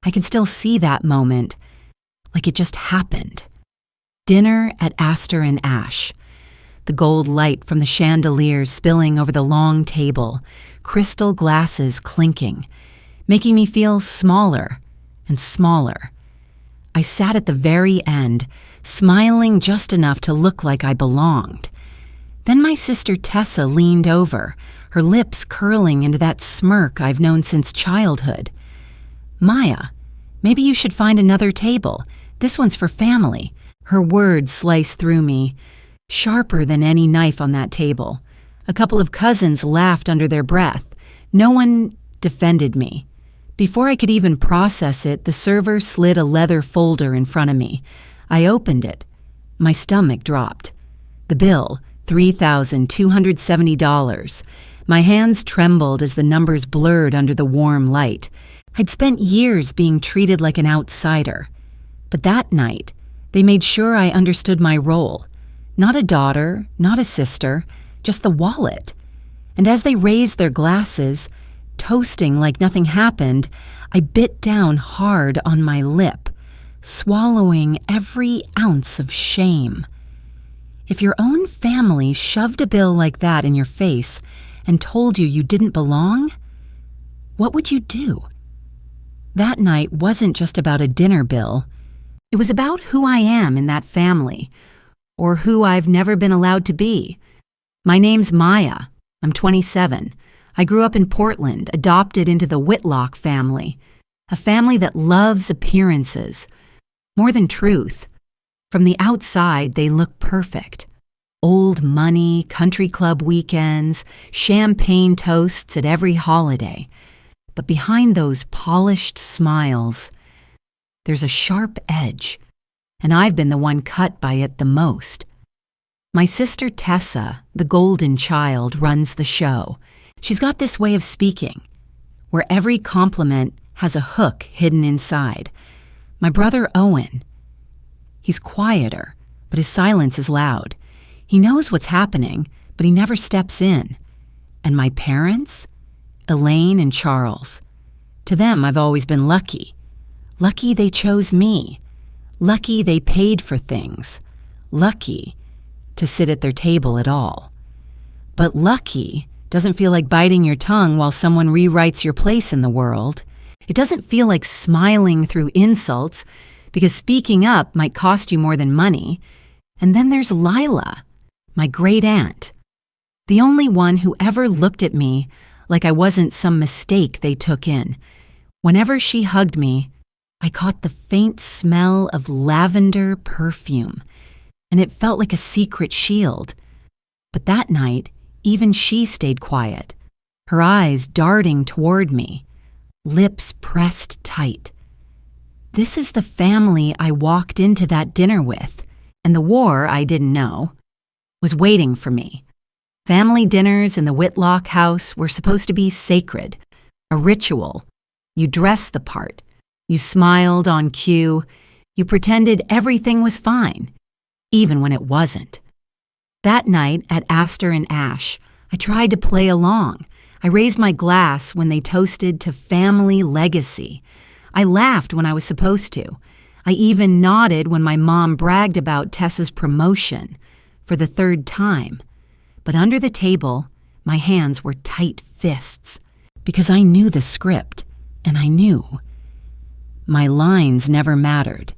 I can still see that moment, like it just happened. Dinner at Astor and Ash. The gold light from the chandeliers spilling over the long table, crystal glasses clinking, making me feel smaller and smaller. I sat at the very end, smiling just enough to look like I belonged. Then my sister Tessa leaned over, her lips curling into that smirk I've known since childhood. "Maya, maybe you should find another table. This one's for family." Her words sliced through me, sharper than any knife on that table. A couple of cousins laughed under their breath. No one defended me. Before I could even process it, the server slid a leather folder in front of me. I opened it. My stomach dropped. The bill, $3,270. My hands trembled as the numbers blurred under the warm light. I'd spent years being treated like an outsider. But that night, they made sure I understood my role. Not a daughter, not a sister, just the wallet. And as they raised their glasses, toasting like nothing happened, I bit down hard on my lip, swallowing every ounce of shame. If your own family shoved a bill like that in your face and told you you didn't belong, what would you do? That night wasn't just about a dinner bill. It was about who I am in that family, or who I've never been allowed to be. My name's Maya. I'm 27. I grew up in Portland, adopted into the Whitlock family, a family that loves appearances, more than truth. From the outside, they look perfect. Old money, country club weekends, champagne toasts at every holiday. But behind those polished smiles, there's a sharp edge, and I've been the one cut by it the most. My sister Tessa, the golden child, runs the show. She's got this way of speaking, where every compliment has a hook hidden inside. My brother Owen, he's quieter, but his silence is loud. He knows what's happening, but he never steps in. And my parents, Elaine and Charles, to them I've always been lucky. Lucky they chose me. Lucky they paid for things. Lucky to sit at their table at all. But lucky doesn't feel like biting your tongue while someone rewrites your place in the world. It doesn't feel like smiling through insults because speaking up might cost you more than money. And then there's Lila, my great aunt, the only one who ever looked at me like I wasn't some mistake they took in. Whenever she hugged me, I caught the faint smell of lavender perfume, and it felt like a secret shield. But that night, even she stayed quiet, her eyes darting toward me, lips pressed tight. This is the family I walked into that dinner with, and the war, I didn't know, was waiting for me. Family dinners in the Whitlock house were supposed to be sacred, a ritual. You dressed the part. You smiled on cue. You pretended everything was fine, even when it wasn't. That night at Astor and Ash, I tried to play along. I raised my glass when they toasted to family legacy. I laughed when I was supposed to. I even nodded when my mom bragged about Tessa's promotion for the third time. But under the table, my hands were tight fists because I knew the script, and I knew. My lines never mattered.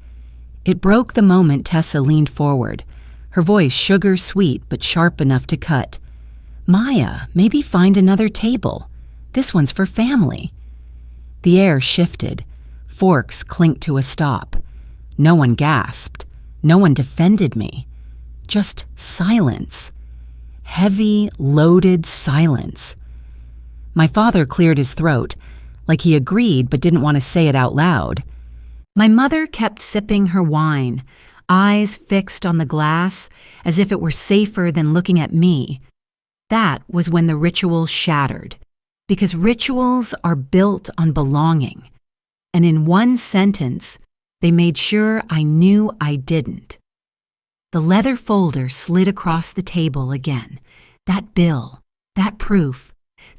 It broke the moment Tessa leaned forward, her voice sugar sweet but sharp enough to cut. "Maya, maybe find another table. This one's for family." The air shifted. Forks clinked to a stop. No one gasped. No one defended me. Just silence. Heavy, loaded silence. My father cleared his throat, like he agreed but didn't want to say it out loud. My mother kept sipping her wine, eyes fixed on the glass, as if it were safer than looking at me. That was when the ritual shattered, because rituals are built on belonging. And in one sentence, they made sure I knew I didn't. The leather folder slid across the table again. That bill, that proof,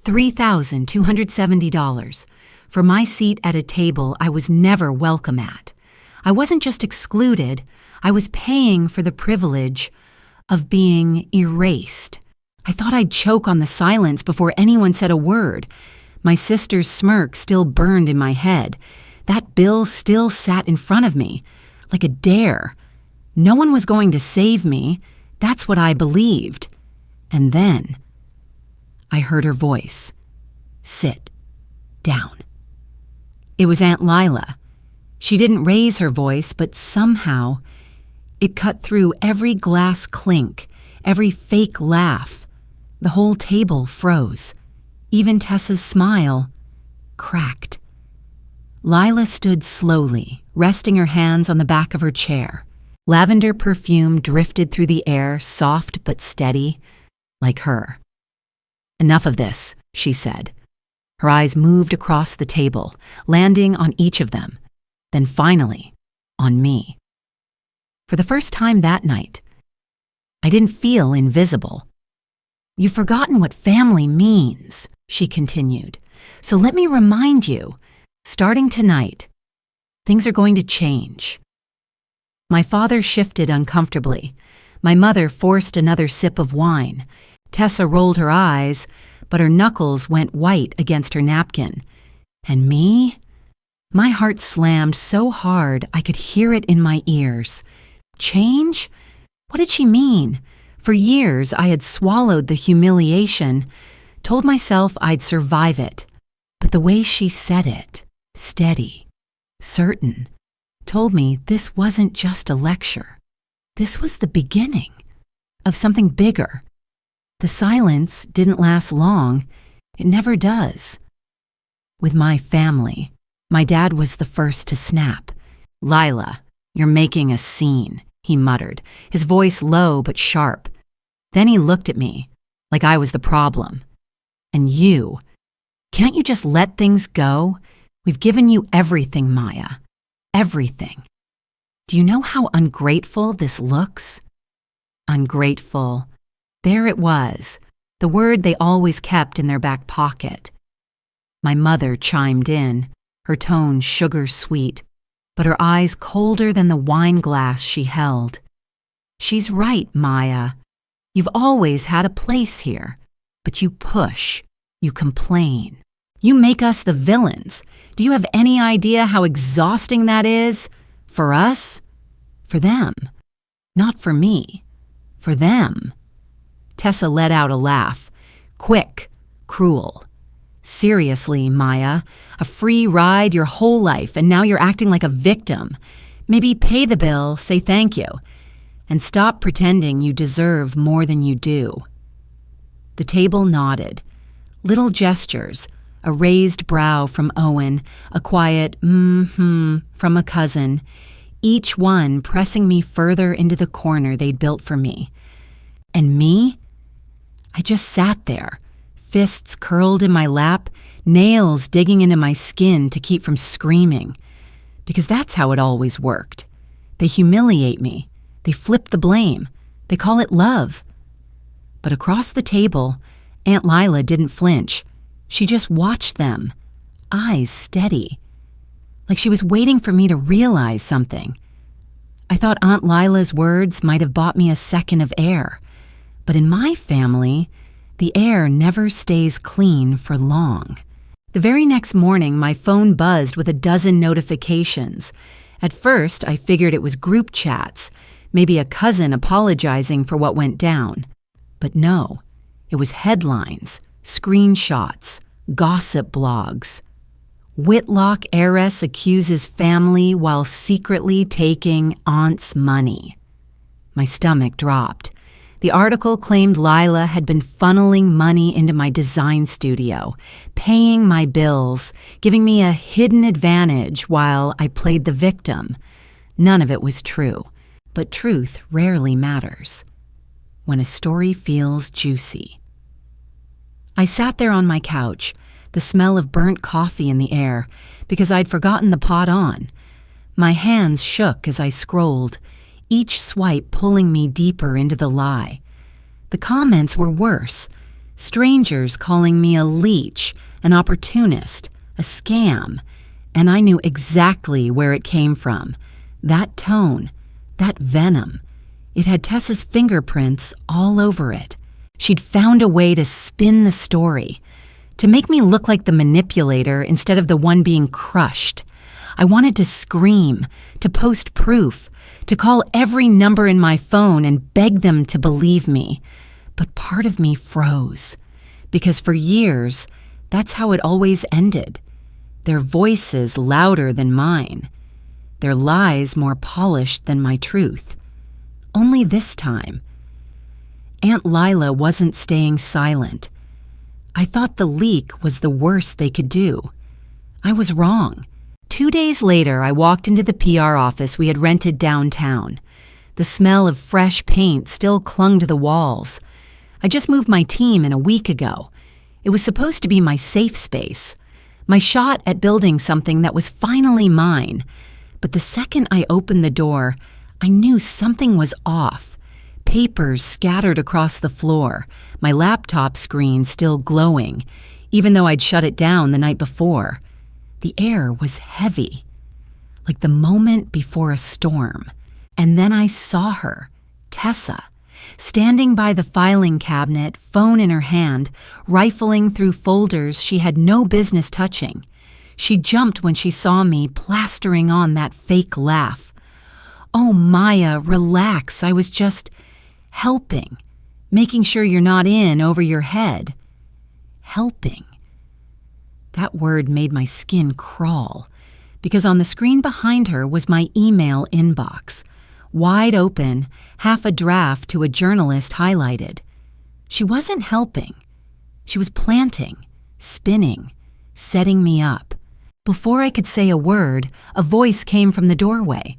$3,270. for my seat at a table I was never welcome at. I wasn't just excluded, I was paying for the privilege of being erased. I thought I'd choke on the silence before anyone said a word. My sister's smirk still burned in my head. That bill still sat in front of me, like a dare. No one was going to save me. That's what I believed. And then I heard her voice. Sit down. It was Aunt Lila. She didn't raise her voice, but somehow it cut through every glass clink, every fake laugh. The whole table froze. Even Tessa's smile cracked. Lila stood slowly, resting her hands on the back of her chair. Lavender perfume drifted through the air, soft but steady, like her. Enough of this, she said. Her eyes moved across the table, landing on each of them, then finally on me. For the first time that night, I didn't feel invisible. You've forgotten what family means, she continued. So let me remind you, starting tonight, things are going to change. My father shifted uncomfortably. My mother forced another sip of wine. Tessa rolled her eyes, but her knuckles went white against her napkin. And me? My heart slammed so hard I could hear it in my ears. Change? What did she mean? For years I had swallowed the humiliation, told myself I'd survive it. But the way she said it, steady, certain, told me this wasn't just a lecture. This was the beginning of something bigger. The silence didn't last long. It never does. With my family, my dad was the first to snap. Lila, you're making a scene, he muttered, his voice low but sharp. Then he looked at me like I was the problem. And you, can't you just let things go? We've given you everything, Maya. Everything. Do you know how ungrateful this looks? Ungrateful. There it was, the word they always kept in their back pocket. My mother chimed in, her tone sugar-sweet, but her eyes colder than the wine glass she held. She's right, Maya. You've always had a place here, but you push, you complain. You make us the villains. Do you have any idea how exhausting that is? For us? For them. Not for me. For them. Tessa let out a laugh. Quick, cruel. Seriously, Maya, a free ride your whole life and now you're acting like a victim. Maybe pay the bill, say thank you, and stop pretending you deserve more than you do. The table nodded. Little gestures, a raised brow from Owen, a quiet from a cousin, each one pressing me further into the corner they'd built for me. And me? I just sat there, fists curled in my lap, nails digging into my skin to keep from screaming. Because that's how it always worked. They humiliate me. They flip the blame. They call it love. But across the table, Aunt Lila didn't flinch. She just watched them, eyes steady, like she was waiting for me to realize something. I thought Aunt Lila's words might have bought me a second of air. But in my family, the air never stays clean for long. The very next morning, my phone buzzed with a dozen notifications. At first, I figured it was group chats, maybe a cousin apologizing for what went down. But no, it was headlines, screenshots, gossip blogs. Whitlock heiress accuses family while secretly taking aunt's money. My stomach dropped. The article claimed Lila had been funneling money into my design studio, paying my bills, giving me a hidden advantage while I played the victim. None of it was true, but truth rarely matters when a story feels juicy. I sat there on my couch, the smell of burnt coffee in the air, because I'd forgotten the pot on. My hands shook as I scrolled, each swipe pulling me deeper into the lie. The comments were worse. Strangers calling me a leech, an opportunist, a a scam, and I knew exactly where it came from. That tone, that venom. It had Tessa's fingerprints all over it. She'd found a way to spin the story, to make me look like the manipulator instead of the one being crushed. I wanted to scream, to post proof, to call every number in my phone and beg them to believe me. But part of me froze, because for years, that's how it always ended. Their voices louder than mine. Their lies more polished than my truth. Only this time, Aunt Lila wasn't staying silent. I thought the leak was the worst they could do. I was wrong. 2 days later, I walked into the PR office we had rented downtown. The smell of fresh paint still clung to the walls. I just moved my team in a week ago. It was supposed to be my safe space, my shot at building something that was finally mine. But the second I opened the door, I knew something was off. Papers scattered across the floor, my laptop screen still glowing, even though I'd shut it down the night before. The air was heavy, like the moment before a storm. And then I saw her, Tessa, standing by the filing cabinet, phone in her hand, rifling through folders she had no business touching. She jumped when she saw me, plastering on that fake laugh. "Oh, Maya, relax. I was just helping, making sure you're not in over your head." Helping. That word made my skin crawl, because on the screen behind her was my email inbox, wide open, half a draft to a journalist highlighted. She wasn't helping. She was planting, spinning, setting me up. Before I could say a word, a voice came from the doorway.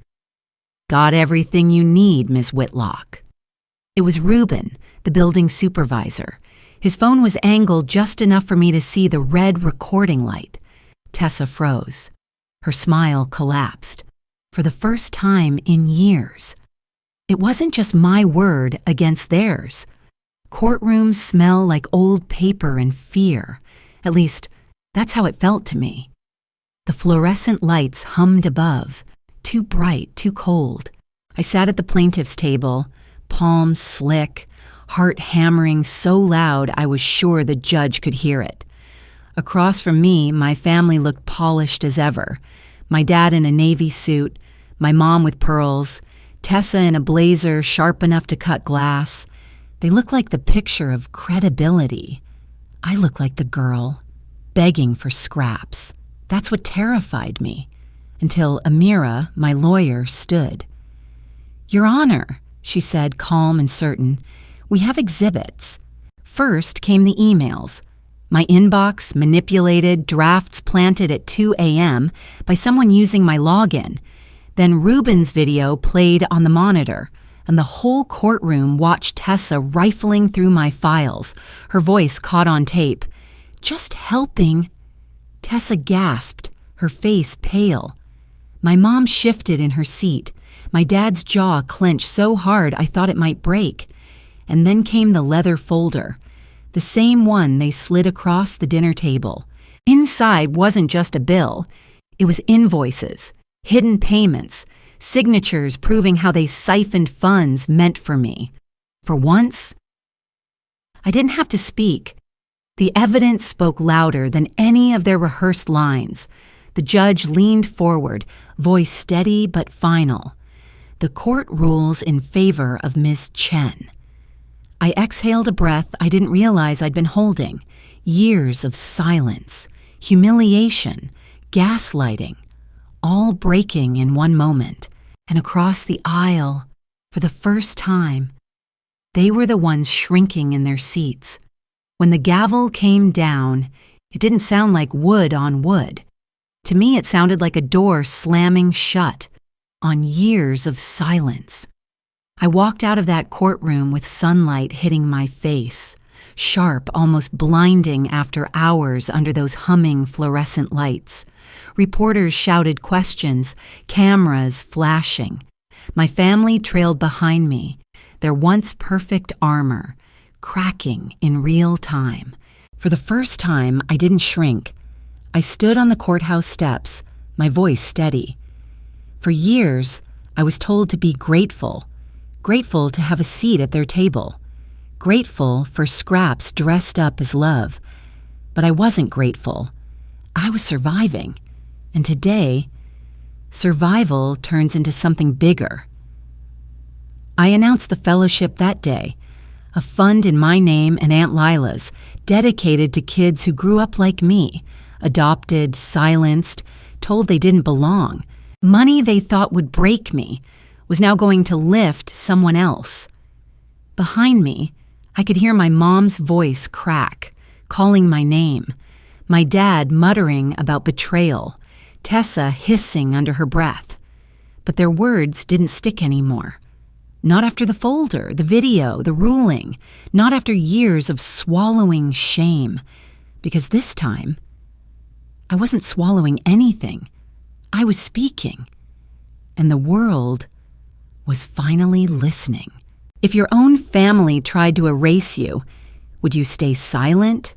"Got everything you need, Miss Whitlock." It was Reuben, the building supervisor. His phone was angled just enough for me to see the red recording light. Tessa froze. Her smile collapsed. For the first time in years. It wasn't just my word against theirs. Courtrooms smell like old paper and fear. At least, that's how it felt to me. The fluorescent lights hummed above. Too bright, too cold. I sat at the plaintiff's table, palms slick, heart hammering so loud I was sure the judge could hear it. Across from me, my family looked polished as ever. My dad in a navy suit, my mom with pearls, Tessa in a blazer sharp enough to cut glass. They looked like the picture of credibility. I looked like the girl, begging for scraps. That's what terrified me, until Amira, my lawyer, stood. "Your Honor," she said, calm and certain, "we have exhibits." First came the emails. My inbox manipulated, drafts planted at 2 a.m. by someone using my login. Then Reuben's video played on the monitor, and the whole courtroom watched Tessa rifling through my files, her voice caught on tape. "Just helping." Tessa gasped, her face pale. My mom shifted in her seat. My dad's jaw clenched so hard I thought it might break. And then came the leather folder, the same one they slid across the dinner table. Inside wasn't just a bill. It was invoices, hidden payments, signatures proving how they siphoned funds meant for me. For once, I didn't have to speak. The evidence spoke louder than any of their rehearsed lines. The judge leaned forward, voice steady but final. "The court rules in favor of Ms. Chen." I exhaled a breath I didn't realize I'd been holding. Years of silence, humiliation, gaslighting, all breaking in one moment. And across the aisle, for the first time, they were the ones shrinking in their seats. When the gavel came down, it didn't sound like wood on wood. To me, it sounded like a door slamming shut on years of silence. I walked out of that courtroom with sunlight hitting my face, sharp, almost blinding after hours under those humming fluorescent lights. Reporters shouted questions, cameras flashing. My family trailed behind me, their once perfect armor, cracking in real time. For the first time, I didn't shrink. I stood on the courthouse steps, my voice steady. For years, I was told to be grateful to have a seat at their table, grateful for scraps dressed up as love. But I wasn't grateful. I was surviving. And today, survival turns into something bigger. I announced the fellowship that day, a fund in my name and Aunt Lila's, dedicated to kids who grew up like me, adopted, silenced, told they didn't belong. Money they thought would break me was now going to lift someone else. Behind me, I could hear my mom's voice crack, calling my name, my dad muttering about betrayal, Tessa hissing under her breath. But their words didn't stick anymore. Not after the folder, the video, the ruling, not after years of swallowing shame. Because this time, I wasn't swallowing anything. I was speaking. And the world was finally listening. If your own family tried to erase you, would you stay silent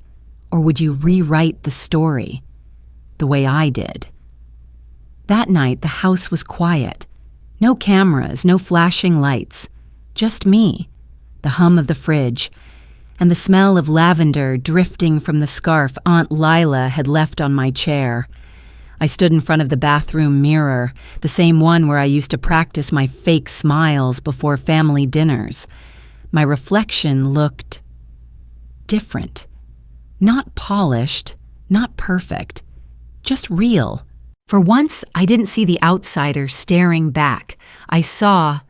or would you rewrite the story the way I did? That night, the house was quiet. No cameras, no flashing lights. Just me, the hum of the fridge, and the smell of lavender drifting from the scarf Aunt Lila had left on my chair. I stood in front of the bathroom mirror, the same one where I used to practice my fake smiles before family dinners. My reflection looked different. Not polished, not perfect, just real. For once, I didn't see the outsider staring back. I saw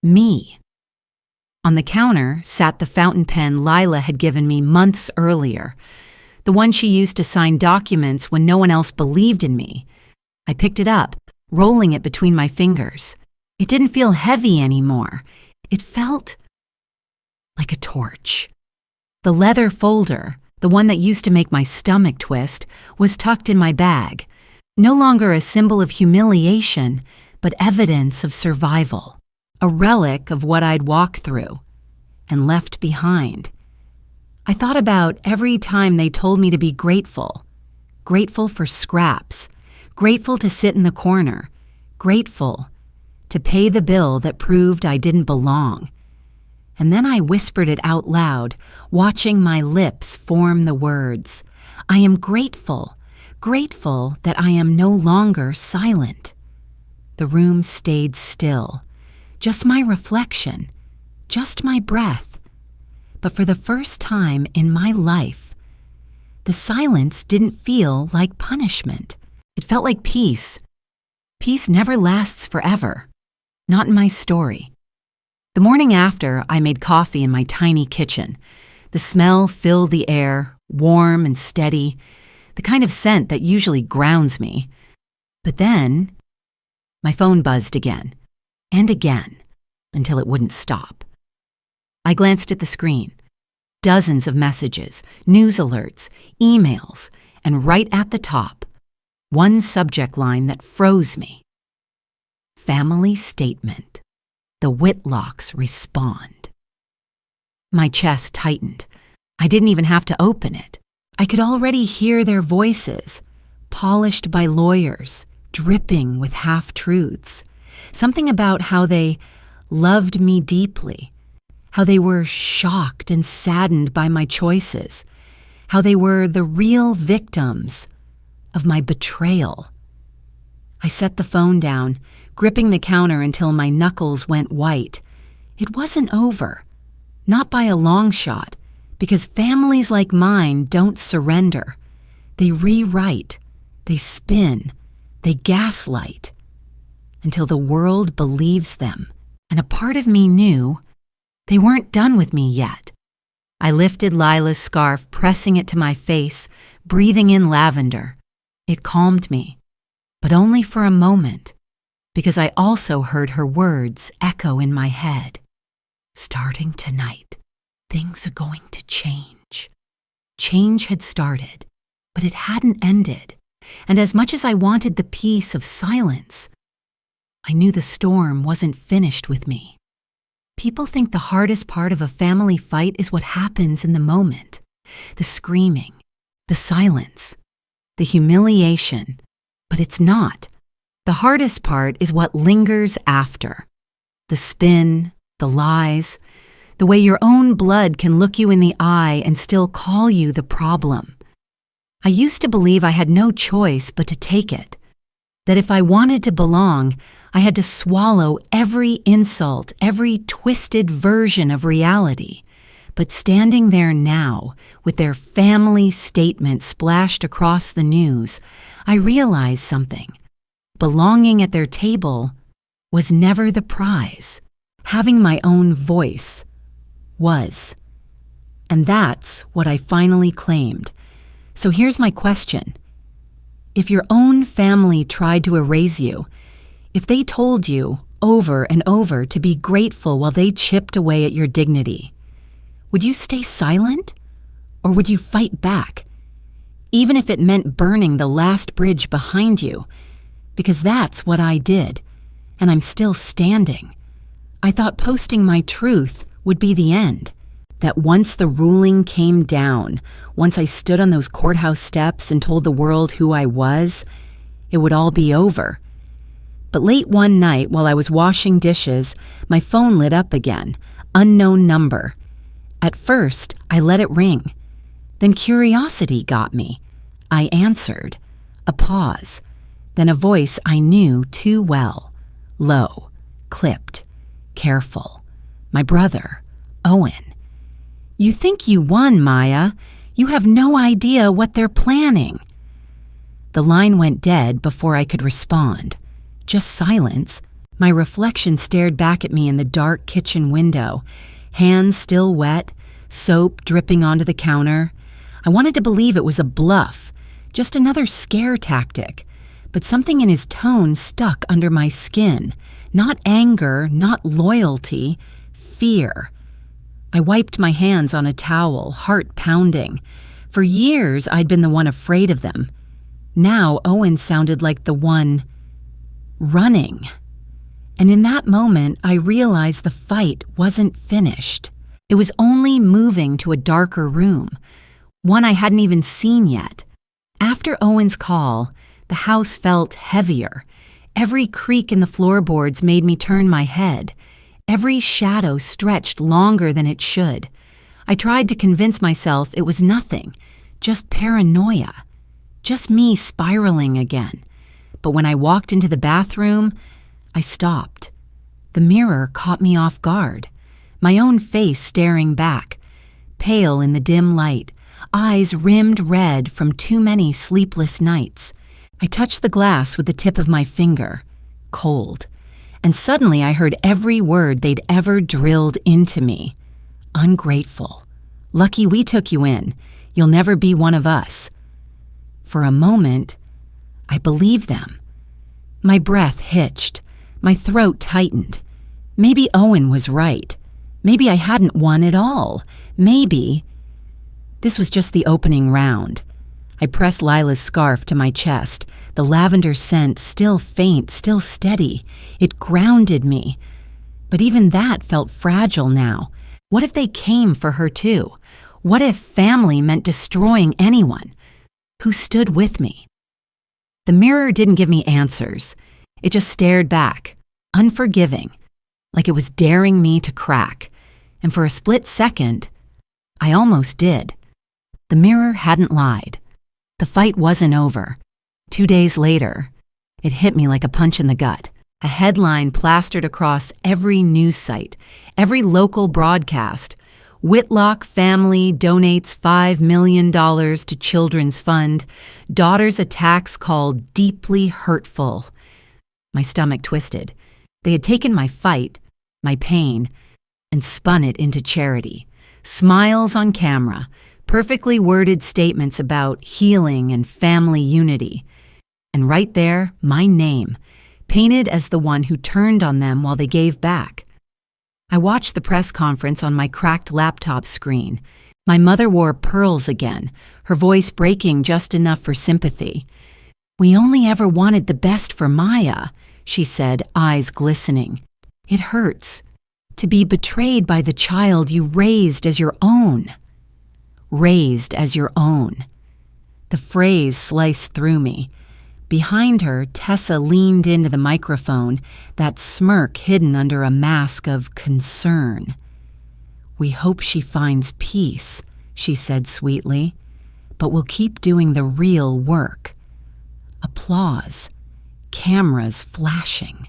me. On the counter sat the fountain pen Lila had given me months earlier, the one she used to sign documents when no one else believed in me. I picked it up, rolling it between my fingers. It didn't feel heavy anymore. It felt like a torch. The leather folder, the one that used to make my stomach twist, was tucked in my bag. No longer a symbol of humiliation, but evidence of survival, a relic of what I'd walked through and left behind. I thought about every time they told me to be grateful for scraps, grateful to sit in the corner, grateful to pay the bill that proved I didn't belong. And then I whispered it out loud, watching my lips form the words. I am grateful that I am no longer silent. The room stayed still. Just my reflection, just my breath. But for the first time in my life, the silence didn't feel like punishment. It felt like peace. Peace never lasts forever. Not in my story. The morning after, I made coffee in my tiny kitchen. The smell filled the air, warm and steady, the kind of scent that usually grounds me. But then, my phone buzzed again, and again, until it wouldn't stop. I glanced at the screen. Dozens of messages, news alerts, emails, and right at the top, one subject line that froze me. Family statement. The Whitlocks respond. My chest tightened. I didn't even have to open it. I could already hear their voices, polished by lawyers, dripping with half-truths. Something about how they loved me deeply, how they were shocked and saddened by my choices, how they were the real victims of my betrayal. I set the phone down, gripping the counter until my knuckles went white. It wasn't over, not by a long shot, because families like mine don't surrender. They rewrite, they spin, they gaslight, until the world believes them. And a part of me knew they weren't done with me yet. I lifted Lila's scarf, pressing it to my face, breathing in lavender. It calmed me, but only for a moment, because I also heard her words echo in my head. Starting tonight, things are going to change. Change had started, but it hadn't ended. And as much as I wanted the peace of silence, I knew the storm wasn't finished with me. People think the hardest part of a family fight is what happens in the moment. The screaming, the silence. the humiliation. But it's not. The hardest part is what lingers after. The spin, the lies, the way your own blood can look you in the eye and still call you the problem. I used to believe I had no choice but to take it. That if I wanted to belong, I had to swallow every insult, every twisted version of reality. But standing there now, with their family statement splashed across the news, I realized something. Belonging at their table was never the prize. Having my own voice was. And that's what I finally claimed. So here's my question. If your own family tried to erase you, if they told you over and over to be grateful while they chipped away at your dignity, would you stay silent? Or would you fight back? Even if it meant burning the last bridge behind you, because that's what I did, and I'm still standing. I thought posting my truth would be the end, that once the ruling came down, once I stood on those courthouse steps and told the world who I was, it would all be over. But late one night while I was washing dishes, my phone lit up again, unknown number. At first, I let it ring. Then curiosity got me. I answered. A pause. Then a voice I knew too well. Low, clipped, careful. My brother, Owen. You think you won, Maya. You have no idea what they're planning. The line went dead before I could respond. Just silence. My reflection stared back at me in the dark kitchen window. Hands still wet, soap dripping onto the counter. I wanted to believe it was a bluff, just another scare tactic. But something in his tone stuck under my skin. Not anger, not loyalty, fear. I wiped my hands on a towel, heart pounding. For years, I'd been the one afraid of them. Now, Owen sounded like the one running. And in that moment, I realized the fight wasn't finished. It was only moving to a darker room, one I hadn't even seen yet. After Owen's call, the house felt heavier. Every creak in the floorboards made me turn my head. Every shadow stretched longer than it should. I tried to convince myself it was nothing, just paranoia, just me spiraling again. But when I walked into the bathroom, I stopped. The mirror caught me off guard. My own face staring back, pale in the dim light, eyes rimmed red from too many sleepless nights. I touched the glass with the tip of my finger, cold. And suddenly I heard every word they'd ever drilled into me. Ungrateful. Lucky we took you in. You'll never be one of us. For a moment, I believed them. My breath hitched. My throat tightened. Maybe Owen was right. Maybe I hadn't won at all. Maybe. This was just the opening round. I pressed Lila's scarf to my chest, the lavender scent still faint, still steady. It grounded me. But even that felt fragile now. What if they came for her too? What if family meant destroying anyone who stood with me? The mirror didn't give me answers. It just stared back, unforgiving, like it was daring me to crack. And for a split second, I almost did. The mirror hadn't lied. The fight wasn't over. 2 days later, it hit me like a punch in the gut. A headline plastered across every news site, every local broadcast. Whitlock family donates $5 million to Children's Fund. Daughter's attacks called deeply hurtful. My stomach twisted. They had taken my fight, my pain, and spun it into charity. Smiles on camera, perfectly worded statements about healing and family unity. And right there, my name, painted as the one who turned on them while they gave back. I watched the press conference on my cracked laptop screen. My mother wore pearls again, her voice breaking just enough for sympathy. "We only ever wanted the best for Maya," she said, eyes glistening. "It hurts to be betrayed by the child you raised as your own." Raised as your own. The phrase sliced through me. Behind her, Tessa leaned into the microphone, that smirk hidden under a mask of concern. "We hope she finds peace," she said sweetly, "but we'll keep doing the real work." Applause. Cameras flashing.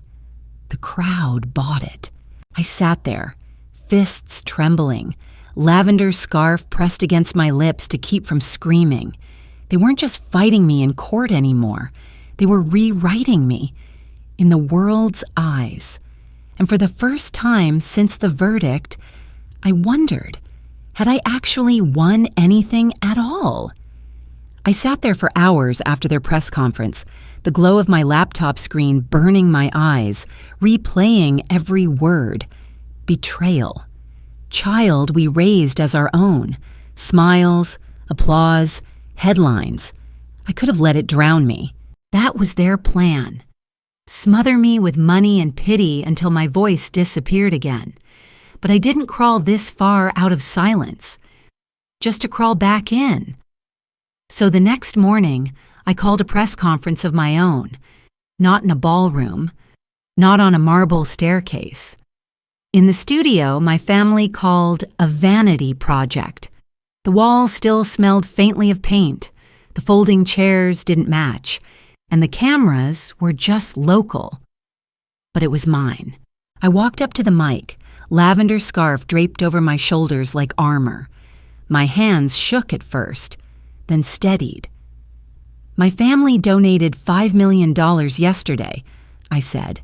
The crowd bought it. I sat there, fists trembling, lavender scarf pressed against my lips to keep from screaming. They weren't just fighting me in court anymore. They were rewriting me in the world's eyes. And for the first time since the verdict, I wondered, had I actually won anything at all? I sat there for hours after their press conference, the glow of my laptop screen burning my eyes, replaying every word. Betrayal. Child we raised as our own. Smiles, applause, headlines. I could have let it drown me. That was their plan. Smother me with money and pity until my voice disappeared again. But I didn't crawl this far out of silence, just to crawl back in. So the next morning, I called a press conference of my own, not in a ballroom, not on a marble staircase. In the studio, my family called a vanity project. The walls still smelled faintly of paint, the folding chairs didn't match, and the cameras were just local. But it was mine. I walked up to the mic, lavender scarf draped over my shoulders like armor. My hands shook at first, then steadied. "My family donated $5 million yesterday," I said.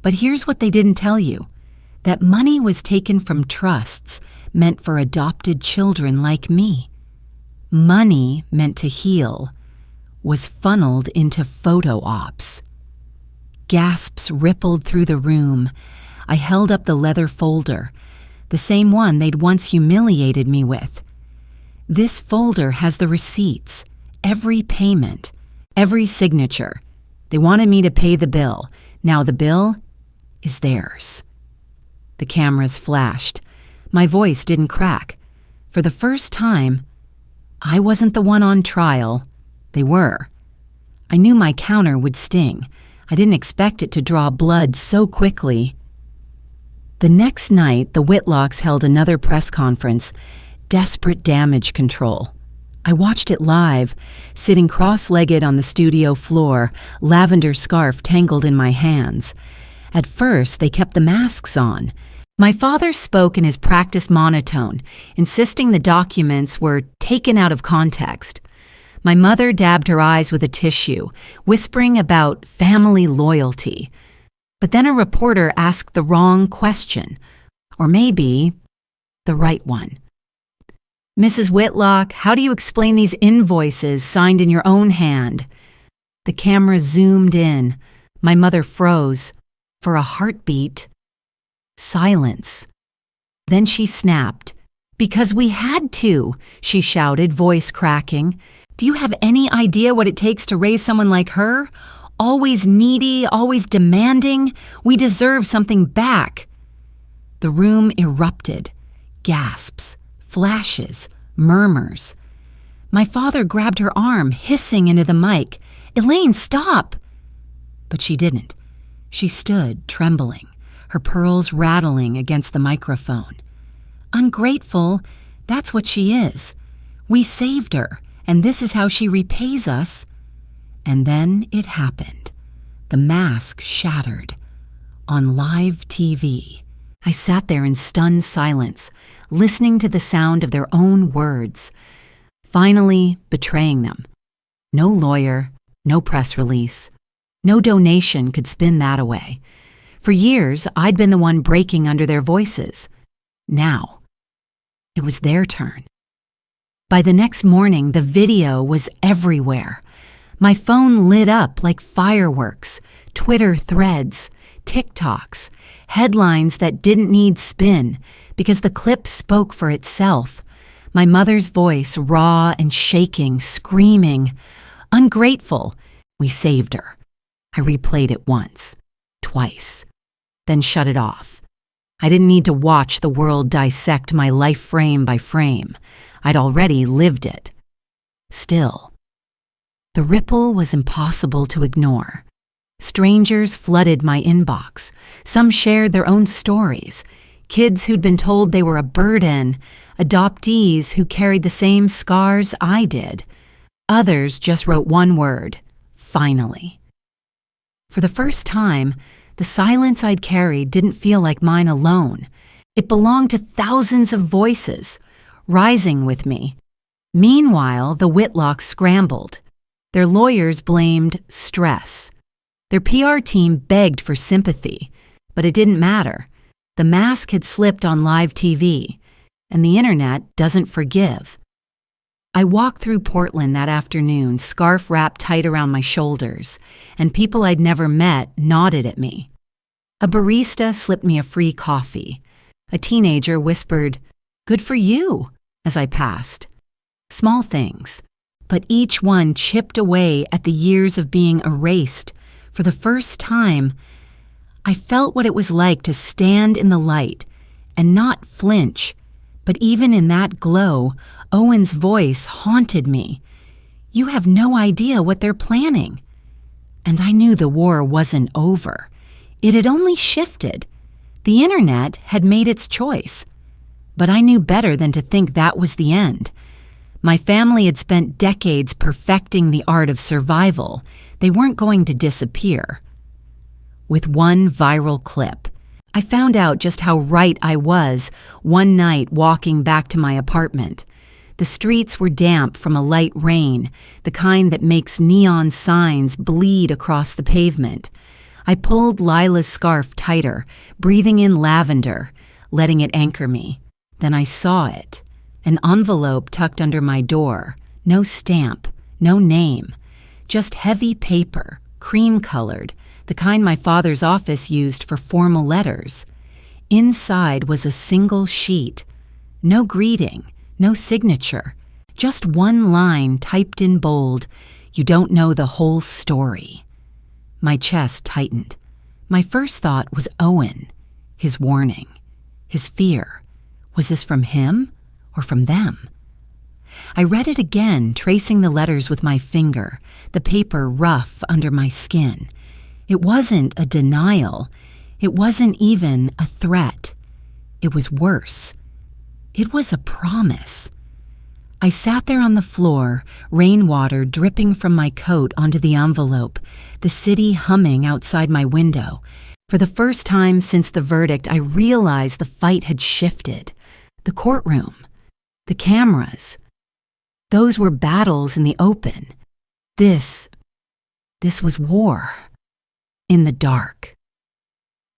"But here's what they didn't tell you. That money was taken from trusts meant for adopted children like me. Money meant to heal was funneled into photo ops." Gasps rippled through the room. I held up the leather folder, the same one they'd once humiliated me with. "This folder has the receipts, every payment, every signature. They wanted me to pay the bill. Now the bill is theirs." The cameras flashed. My voice didn't crack. For the first time, I wasn't the one on trial. They were. I knew my counter would sting. I didn't expect it to draw blood so quickly. The next night, the Whitlocks held another press conference, Desperate Damage Control. I watched it live, sitting cross-legged on the studio floor, lavender scarf tangled in my hands. At first, they kept the masks on. My father spoke in his practiced monotone, insisting the documents were taken out of context. My mother dabbed her eyes with a tissue, whispering about family loyalty. But then a reporter asked the wrong question, or maybe the right one. "Mrs. Whitlock, how do you explain these invoices signed in your own hand?" The camera zoomed in. My mother froze. For a heartbeat, silence. Then she snapped. "Because we had to," she shouted, voice cracking. "Do you have any idea what it takes to raise someone like her? Always needy, always demanding. We deserve something back." The room erupted. Gasps, flashes, murmurs. My father grabbed her arm, hissing into the mic, "Elaine, stop!" But she didn't. She stood, trembling, her pearls rattling against the microphone. "Ungrateful, that's what she is. We saved her, and this is how she repays us." And then it happened. The mask shattered. On live TV. I sat there in stunned silence, listening to the sound of their own words, finally betraying them. No lawyer, no press release. No donation could spin that away. For years, I'd been the one breaking under their voices. Now, it was their turn. By the next morning, the video was everywhere. My phone lit up like fireworks, Twitter threads, TikToks, headlines that didn't need spin because the clip spoke for itself. My mother's voice, raw and shaking, screaming, "Ungrateful, we saved her." I replayed it once, twice, then shut it off. I didn't need to watch the world dissect my life frame by frame. I'd already lived it. Still, The ripple was impossible to ignore. Strangers flooded my inbox. Some shared their own stories. Kids who'd been told they were a burden, adoptees who carried the same scars I did. Others just wrote one word: finally. For the first time, the silence I'd carried didn't feel like mine alone. It belonged to thousands of voices, rising with me. Meanwhile, the Whitlocks scrambled. Their lawyers blamed stress. Their PR team begged for sympathy, but it didn't matter. The mask had slipped on live TV, and the internet doesn't forgive. I walked through Portland that afternoon, scarf wrapped tight around my shoulders, and people I'd never met nodded at me. A barista slipped me a free coffee. A teenager whispered, "Good for you," as I passed. Small things, but each one chipped away at the years of being erased. For the first time, I felt what it was like to stand in the light and not flinch. But even in that glow, Owen's voice haunted me. "You have no idea what they're planning." And I knew the war wasn't over. It had only shifted. The internet had made its choice. But I knew better than to think that was the end. My family had spent decades perfecting the art of survival. They weren't going to disappear. With one viral clip, I found out just how right I was one night walking back to my apartment. The streets were damp from a light rain, the kind that makes neon signs bleed across the pavement. I pulled Lila's scarf tighter, breathing in lavender, letting it anchor me. Then I saw it. An envelope tucked under my door. No stamp, no name. Just heavy paper, cream-colored, the kind my father's office used for formal letters. Inside was a single sheet. No greeting, no signature. Just one line typed in bold: "You don't know the whole story." My chest tightened. My first thought was Owen, his warning, his fear. Was this from him or from them? I read it again, tracing the letters with my finger, the paper rough under my skin. It wasn't a denial. It wasn't even a threat. It was worse. It was a promise. I sat there on the floor, rainwater dripping from my coat onto the envelope, the city humming outside my window. For the first time since the verdict, I realized the fight had shifted. The courtroom, the cameras. Those were battles in the open. This was war. In the dark.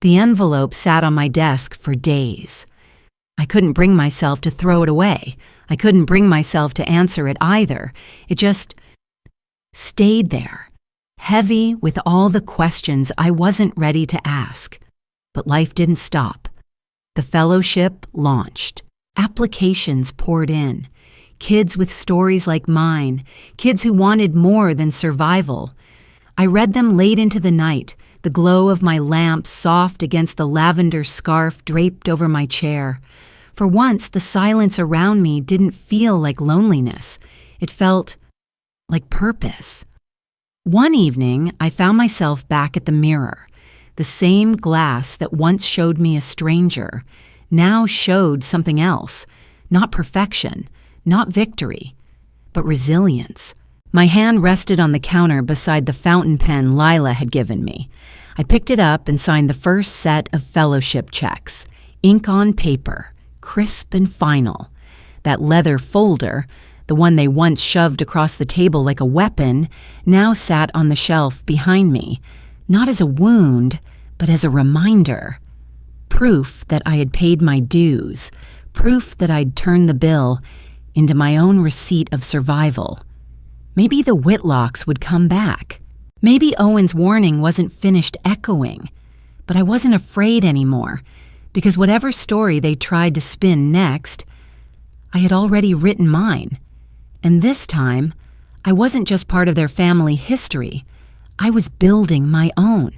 The envelope sat on my desk for days. I couldn't bring myself to throw it away. I couldn't bring myself to answer it either. It just stayed there, heavy with all the questions I wasn't ready to ask. But life didn't stop. The fellowship launched. Applications poured in. Kids with stories like mine, kids who wanted more than survival. I read them late into the night, the glow of my lamp soft against the lavender scarf draped over my chair. For once, the silence around me didn't feel like loneliness. It felt like purpose. One evening, I found myself back at the mirror. The same glass that once showed me a stranger now showed something else. Not perfection, not victory, but resilience. My hand rested on the counter beside the fountain pen Lila had given me. I picked it up and signed the first set of fellowship checks. Ink on paper, crisp and final. That leather folder, the one they once shoved across the table like a weapon, now sat on the shelf behind me, not as a wound, but as a reminder. Proof that I had paid my dues, proof that I'd turned the bill into my own receipt of survival. Maybe the Whitlocks would come back. Maybe Owen's warning wasn't finished echoing. But I wasn't afraid anymore, because whatever story they tried to spin next, I had already written mine. And this time, I wasn't just part of their family history. I was building my own.